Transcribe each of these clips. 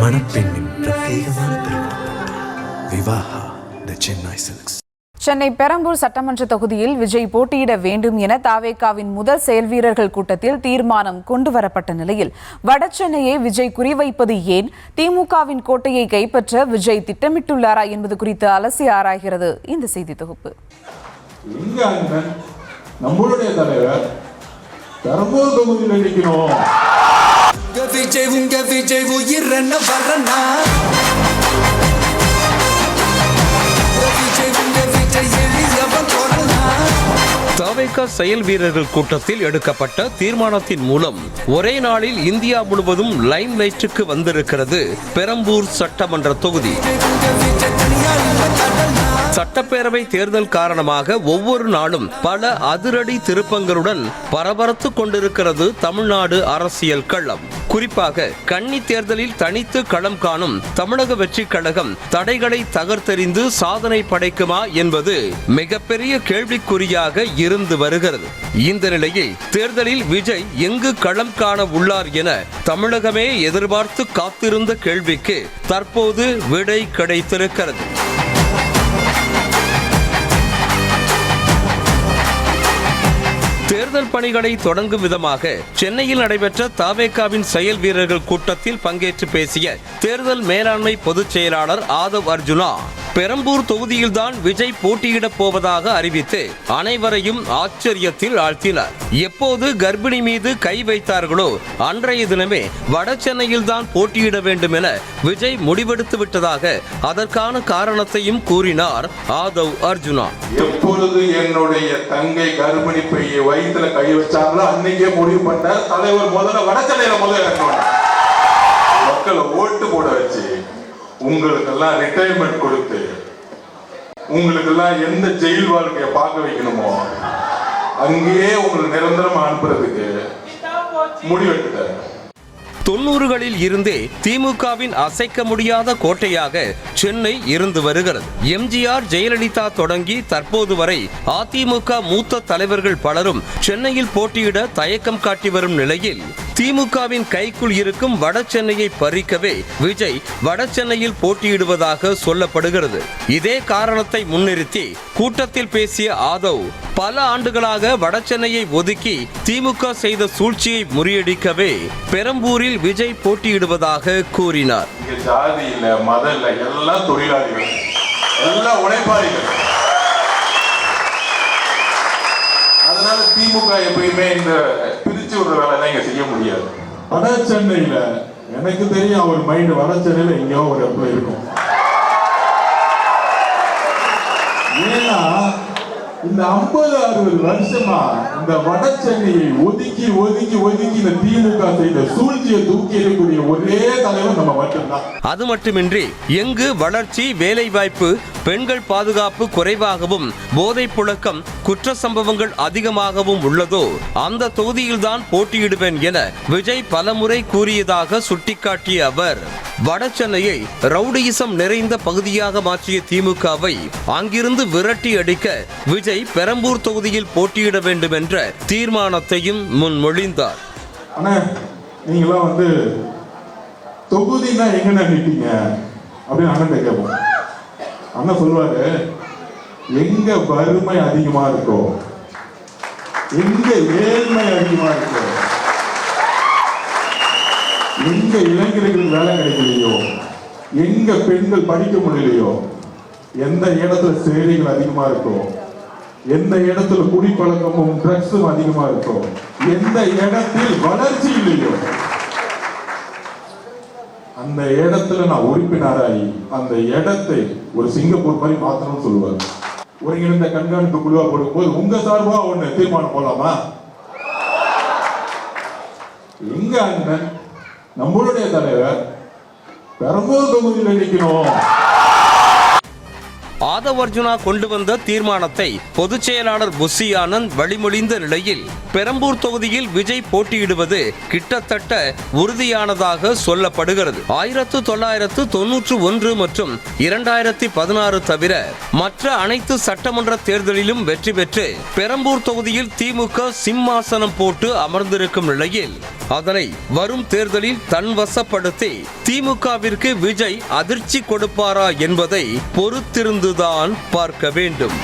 மணப்பெண்ணின் பிரத்யேகமான திருமணம் விவாஹா தி சென்னை சில்க்ஸ். சென்னை பெரம்பூர் சட்டமன்ற தொகுதியில் விஜய் போட்டியிட வேண்டும் என தாவேகாவின் முதல் செயல்வீரர்கள் கூட்டத்தில் தீர்மானம் கொண்டுவரப்பட்ட நிலையில் வடசென்னையை விஜய் குறிவைப்பது ஏன், திமுகவின் கோட்டையை கைப்பற்ற விஜய் திட்டமிட்டுள்ளாரா என்பது குறித்து அலசி ஆராய்கிறது இந்த செய்தி தொகுப்பு. நம்மளுடைய தலைவர் பெரம்பூர் தொகுதியில் நிற்கணும். தாவேகா செயல் வீரர்கள் கூட்டத்தில் எடுக்கப்பட்ட தீர்மானத்தின் மூலம் ஒரே நாளில் இந்தியா முழுவதும் லைம் லைட்டுக்கு வந்திருக்கிறது பெரம்பூர் சட்டமன்ற தொகுதி. சட்டப்பேரவை தேர்தல் காரணமாக ஒவ்வொரு நாளும் பல அதிரடி திருப்பங்களுடன் பரபரத்து கொண்டிருக்கிறது தமிழ்நாடு அரசியல் களம். குறிப்பாக கன்னி தேர்தலில் தனித்து களம் காணும் தமிழக வெற்றி கழகம் தடைகளை தகர்த்தெறிந்து சாதனை படைக்குமா என்பது மிகப்பெரிய கேள்விக்குறியாக இருந்து வருகிறது. இந்த நிலையில் தேர்தலில் விஜய் எங்கு களம் காண உள்ளார் என தமிழகமே எதிர்பார்த்து காத்திருந்த கேள்விக்கு தற்போது விடை கிடைத்திருக்கிறது. தேர்தல் பணிகளை தொடங்கும் விதமாக சென்னையில் நடைபெற்ற தாவேகாவின் செயல் வீரர்கள் கூட்டத்தில் பங்கேற்று பேசிய தேர்தல் மேலாண்மை பொதுச் செயலாளர் ஆதவ் அர்ஜுனா பெரம்பூர் தொகுதியில்தான் விஜய் போட்டியிடப் போவதாக அறிவித்து அனைவரையும் ஆச்சரியத்தில் ஆழ்த்தினார். எப்போது கர்ப்பிணி மீது கை வைத்தார்களோ அன்றைய தினமே வட சென்னையில் தான் போட்டியிட வேண்டும் என விஜய் முடிவெடுத்து விட்டதாக அதற்கான காரணத்தையும் கூறினார் ஆதவ் அர்ஜுனா. எப்பொழுது என்னுடைய தங்கை கர்ப்பிணி பையை வயிற்றுல கை வச்சாங்களோ அன்னைக்கே முடிவு பண்ணார் தலைவர் முதல்ல வட சென்னையில முதல்ல மக்களை ஓட்டு போட வச்சு உங்களுக்கெல்லாம் ரிட்டையர்மெண்ட் கொடுத்து உங்களுக்கெல்லாம் எந்த ஜெயில் வாழ்க்கையை பார்க்க வைக்கணுமோ அங்கேயே உங்களுக்கு நிரந்தரமா அனுப்புறதுக்கு முடிவெடுத்தார். 90களில் இருந்தே திமுகவின் அசைக்க முடியாத கோட்டையாக சென்னை இருந்து வருகிறது. எம்ஜிஆர், ஜெயலலிதா தொடங்கி தற்போது வரை அதிமுக மூத்த தலைவர்கள் பலரும் சென்னையில் போட்டியிட தயக்கம் காட்டி வரும் நிலையில் திமுகவின் கைக்குள் இருக்கும் வட சென்னையை பறிக்கவே விஜய் வட சென்னையில் போட்டியிடுவதாக சொல்லப்படுகிறது. இதே காரணத்தை முன்னிறுத்தி கூட்டத்தில் பேசிய ஆதவ் பல ஆண்டுகளாக வட சென்னையை ஒதுக்கி திமுக செய்த சூழ்ச்சியை முறியடிக்கவே பெரம்பூரில் விஜய் போட்டியிடுவதாக கூறினார். ஜாதி இல்ல, மதம் இல்ல, எல்லாம் தொழிலாளிகள், எல்லாம் உழைப்பாளிகள். அதனால திமுக எப்பயுமே இந்த பிரிச்சு விடுற வேலை இங்க செய்ய முடியாது. வட சென்னையில எனக்கு தெரியும் அவர் மைண்ட் வட சென்னையில எங்கேயோ ஒரு இடத்துல இருக்கும். ஏன்னா இந்த 50-60 வருஷமா இந்த வட சென்னையை ஒதுக்கி ஒதுக்கி ஒதுக்கி இந்த திமுக செய்த சூழ்ச்சியை தூக்கி எறியக்கூடிய ஒரே தலைவர் நம்ம மட்டும்தான். அது மட்டுமின்றி எங்கு வளர்ச்சி, வேலை வாய்ப்பு, பெண்கள் பாதுகாப்பு குறைவாகவும் போதை புழக்கம், குற்ற சம்பவங்கள் அதிகமாகவும் உள்ளதோ அந்த தொகுதியில்தான் போட்டியிடுவேன் என விஜய் பலமுறை கூறியதாக சுட்டிக்காட்டிய அவர் வட சென்னையை ரவுடியிசம் நிறைந்த பகுதியாக மாற்றிய திமுகவை அங்கிருந்து விரட்டி அடிக்க விஜய் பெரம்பூர் தொகுதியில் போட்டியிட வேண்டும் என்ற தீர்மானத்தையும் முன்மொழிந்தார். நீங்களாம் வந்து தொகுதினா எங்க நினைப்பீங்க அப்படின்னு அண்ணன் கேட்போம். அண்ணன் சொல்லுவாரு, எங்க வறுமை அதிகமா இருக்கோ, எங்க ஏழ்மை அதிகமா இருக்கோ, எங்க இளைஞர்களுக்கு வேலை கிடைக்கலையோ, எங்க பெண்கள் படிக்க முடியலையோ, எந்த இடத்துல சேரிகள் அதிகமா இருக்கோ, எந்த இடத்துல குடிப்பழக்கமும் ட்ரக்ஸும் அதிகமா இருக்கோ, எந்த இடத்தில் வளர்ச்சி இல்லையோ அந்த இடத்துல நான் உறுப்பினராகி அந்த இடத்தை ஒரு சிங்கப்பூர் மாதிரி மாத்தணும்னு சொல்லுவார். ஒருங்கிணைந்த கண்காணிப்பு குழுவா போடும்போது உங்க சார்பா ஒண்ணு தீர்மானம் போடலாமா? எங்க அண்ணன் நம்மளுடைய தலைவர் பெரம்பூர் தொகுதியில் நிற்கணும். ஆதவ் அர்ஜுனா கொண்டு வந்த தீர்மானத்தை பொதுச் செயலாளர் புஷி ஆனந்த் வழிமொழிந்த நிலையில் பெரம்பூர் தொகுதியில் விஜய் போட்டியிடுவது கிட்டத்தட்ட உறுதியானதாக சொல்லப்படுகிறது. 1991 மற்றும் 2016 தவிர மற்ற அனைத்து சட்டமன்ற தேர்தலிலும் வெற்றி பெற்று பெரம்பூர் தொகுதியில் திமுக சிம்மாசனம் போட்டு அமர்ந்திருக்கும் நிலையில் அதனை வரும் தேர்தலில் தன்வசப்படுத்தி திமுகவிற்கு விஜய் அதிர்ச்சி கொடுப்பாரா என்பதை பொறுத்திருந்துதான் பார்க்க வேண்டும்.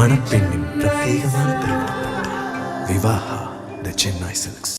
மணப்பெண்ணின் பிரத்யேகமான திருமணம் விவாஹா தி சென்னை சில்க்ஸ்.